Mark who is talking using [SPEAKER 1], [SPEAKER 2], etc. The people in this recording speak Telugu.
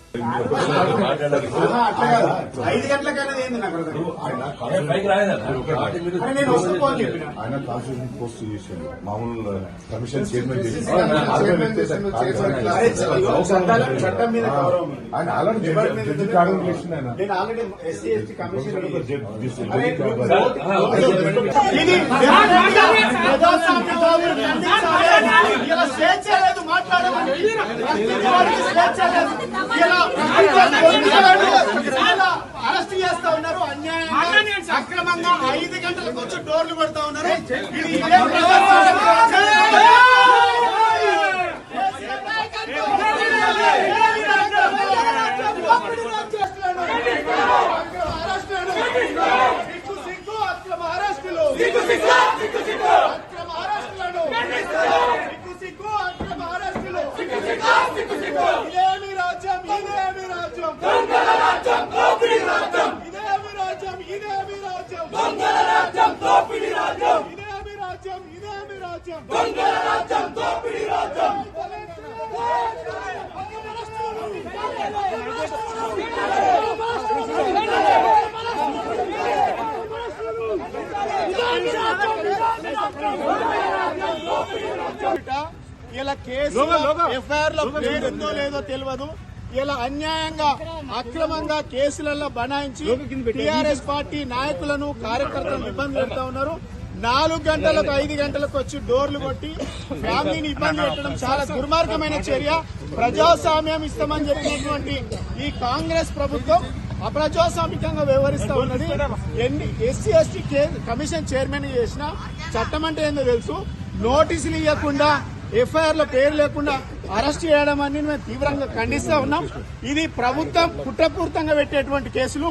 [SPEAKER 1] 5 గంటలకైనా ఏంది నాకు
[SPEAKER 2] ఆయన కాన్స్టిట్యూషన్ పోస్ట్ చేశాడు, మామూలు కమిషన్ చైర్మన్
[SPEAKER 1] చట్టం మీద గౌరవం.
[SPEAKER 2] ఆయన ఆల్రెడీ
[SPEAKER 1] నేను ఆల్రెడీ ఎస్సీ ఎస్టీ కమిషన్ స్వేచ్ఛ లేదు మాట్లాడమని, స్వేచ్ఛ లేదు. అరెస్ట్ చేస్తా ఉన్నారు, అన్యాయంగా అక్రమంగా 5 గంటలకు వచ్చి డోర్లు కొడతా ఉన్నారు. ఇది ఇదే అక్రమ అరెస్టులు, అక్రమ అరెస్టులను, అక్రమ అరెస్టులు. ఇదేమి రాజ్యం, ఇదేమి రాజ్యం, ఇదేమి రాజ్యం, ఇదేమి రాజ్యం, ఇదేమి రాజ్యం, ఇదేమి రాజ్యం, ఇదేమి రాజ్యం. ఇలా కేసు ఎఫ్ఐఆర్ లో పేరుందో లేదో తెలియదు. ఇలా అన్యాయంగా అక్రమంగా కేసులలో బనాయించి టీఆర్ఎస్ పార్టీ నాయకులను కార్యకర్తలను ఇబ్బంది పెడతా ఉన్నారు. 4 గంటలకు 5 గంటలకు వచ్చి డోర్లు కొట్టి ఫ్యామిలీని ఇబ్బంది పెట్టడం చాలా దుర్మార్గమైన చర్య. ప్రజాస్వామ్యం ఇస్తామని చెప్పినటువంటి ఈ కాంగ్రెస్ ప్రభుత్వం అప్రజాస్వామికంగా వ్యవహరిస్తా ఉన్నది. ఎస్సీ ఎస్టీ కమిషన్ చైర్మన్ చేసిన చట్టం అంటే ఏందో తెలుసు. నోటీసులు ఇవ్వకుండా, ఎఫ్ఐఆర్ లో పేరు లేకుండా అరెస్ట్ చేయడం అని మేము తీవ్రంగా ఖండిస్తా ఉన్నాం. ఇది ప్రభుత్వం కుట్రపూరితంగా పెట్టేటువంటి కేసులు.